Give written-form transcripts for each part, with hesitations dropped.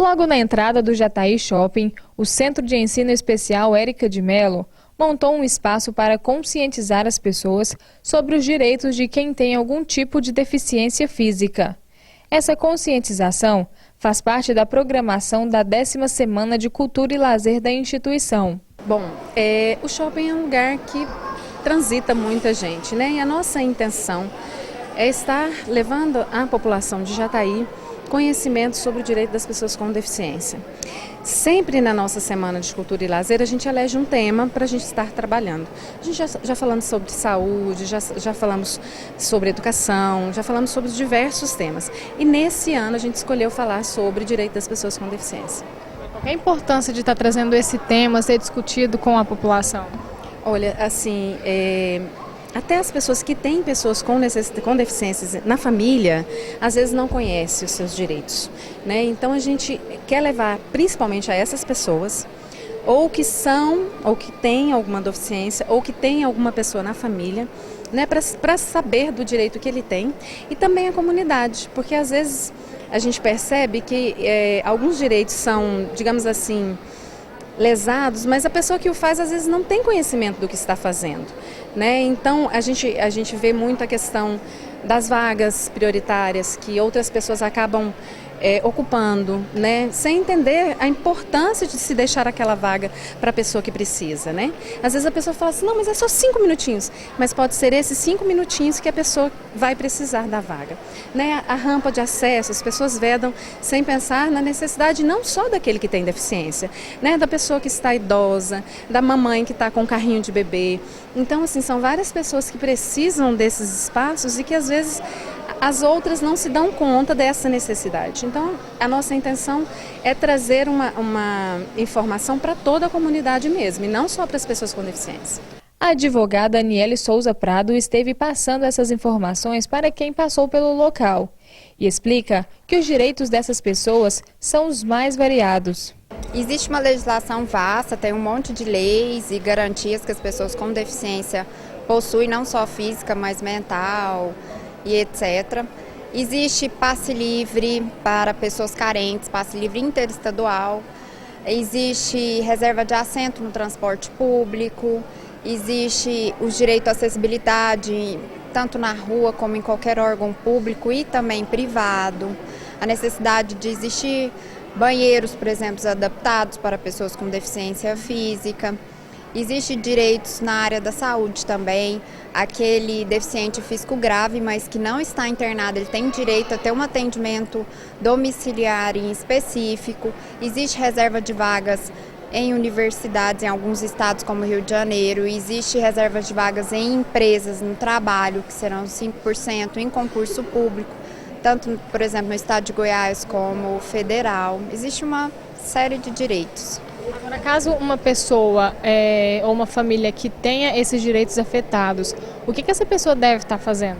Logo na entrada do Jataí Shopping, o Centro de Ensino Especial Érica de Mello montou um espaço para conscientizar as pessoas sobre os direitos de quem tem algum tipo de deficiência física. Essa conscientização faz parte da programação da 10ª Semana de Cultura e Lazer da instituição. Bom, o shopping é um lugar que transita muita gente, né? E a nossa intenção é estar levando à população de Jataí conhecimento sobre o direito das pessoas com deficiência. Sempre na nossa Semana de Cultura e Lazer a gente elege um tema para a gente estar trabalhando. A gente já falamos sobre saúde, já falamos sobre educação, já falamos sobre diversos temas. E nesse ano a gente escolheu falar sobre o direito das pessoas com deficiência. Qual é a importância de estar trazendo esse tema, ser discutido com a população? Olha, assim, até as pessoas que têm pessoas com deficiências na família, às vezes não conhecem os seus direitos, né? Então a gente quer levar principalmente a essas pessoas, ou que têm alguma deficiência, ou que têm alguma pessoa na família, né, para saber do direito que ele tem, e também a comunidade, porque às vezes a gente percebe que alguns direitos são, digamos assim, lesados, mas a pessoa que o faz às vezes não tem conhecimento do que está fazendo, né? Então a gente vê muito a questão das vagas prioritárias que outras pessoas acabam ocupando, né? Sem entender a importância de se deixar aquela vaga para a pessoa que precisa, né? Às vezes a pessoa fala assim, não, mas é só 5 minutinhos, mas pode ser esses 5 minutinhos que a pessoa vai precisar da vaga, né? A rampa de acesso, as pessoas vedam sem pensar na necessidade não só daquele que tem deficiência, né? Da pessoa que está idosa, da mamãe que está com um carrinho de bebê. Então, assim, são várias pessoas que precisam desses espaços e que às vezes as outras não se dão conta dessa necessidade. Então, a nossa intenção é trazer uma informação para toda a comunidade mesmo, e não só para as pessoas com deficiência. A advogada Aniele Souza Prado esteve passando essas informações para quem passou pelo local e explica que os direitos dessas pessoas são os mais variados. Existe uma legislação vasta, tem um monte de leis e garantias que as pessoas com deficiência possuem, não só física, mas mental e etc. Existe passe livre para pessoas carentes, passe livre interestadual. Existe reserva de assento no transporte público. Existe o direito à acessibilidade, tanto na rua como em qualquer órgão público e também privado. A necessidade de existir banheiros, por exemplo, adaptados para pessoas com deficiência física. Existem direitos na área da saúde também. Aquele deficiente físico grave, mas que não está internado, ele tem direito a ter um atendimento domiciliar em específico. Existe reserva de vagas em universidades, em alguns estados como Rio de Janeiro. Existe reserva de vagas em empresas, no trabalho, que serão 5% em concurso público, tanto, por exemplo, no estado de Goiás como federal. Existe uma série de direitos. Agora, caso uma pessoa ou uma família que tenha esses direitos afetados, o que essa pessoa deve estar fazendo?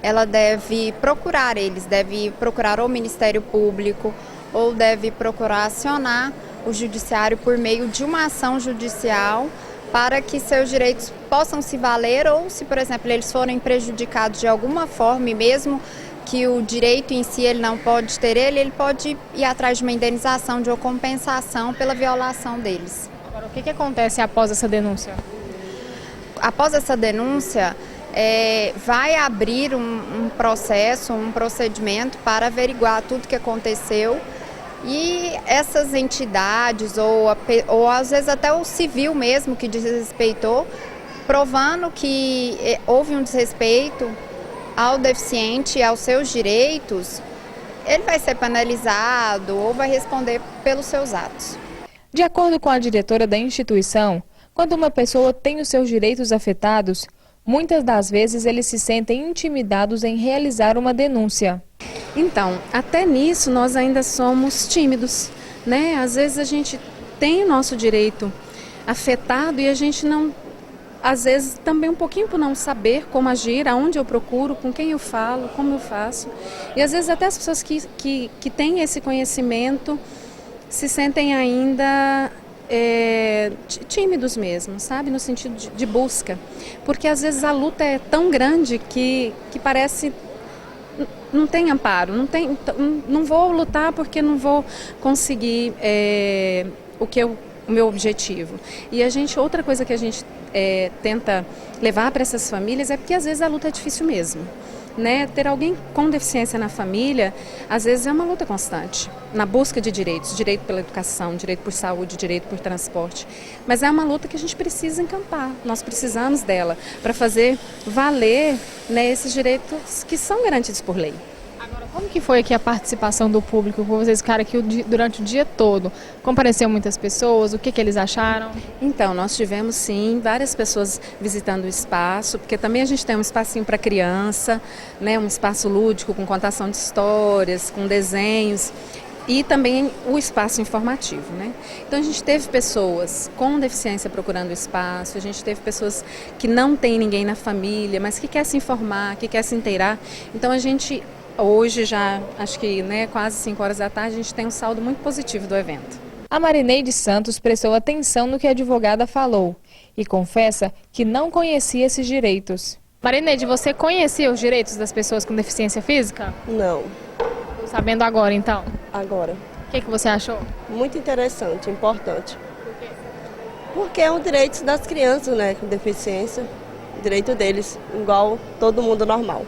Ela deve procurar deve procurar o Ministério Público ou deve procurar acionar o Judiciário por meio de uma ação judicial para que seus direitos possam se valer ou se, por exemplo, eles forem prejudicados de alguma forma e mesmo que o direito em si ele não pode ter ele pode ir atrás de uma indenização, de uma compensação pela violação deles. Agora, o que acontece após essa denúncia? Após essa denúncia, vai abrir um processo, um procedimento para averiguar tudo o que aconteceu e essas entidades ou às vezes até o civil mesmo que desrespeitou, provando que houve um desrespeito ao deficiente e aos seus direitos, ele vai ser penalizado ou vai responder pelos seus atos. De acordo com a diretora da instituição, quando uma pessoa tem os seus direitos afetados, muitas das vezes eles se sentem intimidados em realizar uma denúncia. Então, até nisso nós ainda somos tímidos, né? Às vezes a gente tem o nosso direito afetado e a gente não, às vezes também um pouquinho por não saber como agir, aonde eu procuro, com quem eu falo, como eu faço. E às vezes até as pessoas que têm esse conhecimento se sentem ainda tímidos mesmo, sabe? No sentido de busca. Porque às vezes a luta é tão grande que parece não tem amparo, não vou lutar porque não vou conseguir o meu objetivo. E outra coisa que a gente tenta levar para essas famílias é porque às vezes a luta é difícil mesmo. Né? Ter alguém com deficiência na família, às vezes é uma luta constante, na busca de direitos, direito pela educação, direito por saúde, direito por transporte. Mas é uma luta que a gente precisa encampar, nós precisamos dela para fazer valer, né, esses direitos que são garantidos por lei. Agora, como que foi aqui a participação do público? Vocês ficaram aqui durante o dia todo? Compareceu muitas pessoas? O que eles acharam? Então, nós tivemos sim várias pessoas visitando o espaço, porque também a gente tem um espacinho para criança, né, um espaço lúdico com contação de histórias, com desenhos e também o espaço informativo, né? Então a gente teve pessoas com deficiência procurando o espaço, a gente teve pessoas que não tem ninguém na família, mas que quer se informar, que quer se inteirar. Então a gente hoje já, acho que quase 5 horas da tarde, a gente tem um saldo muito positivo do evento. A Marineide Santos prestou atenção no que a advogada falou e confessa que não conhecia esses direitos. Marineide, você conhecia os direitos das pessoas com deficiência física? Não. Tô sabendo agora, então. Agora. O que você achou? Muito interessante, importante. Por quê? Porque é um direito das crianças, né, com deficiência, direito deles, igual todo mundo normal.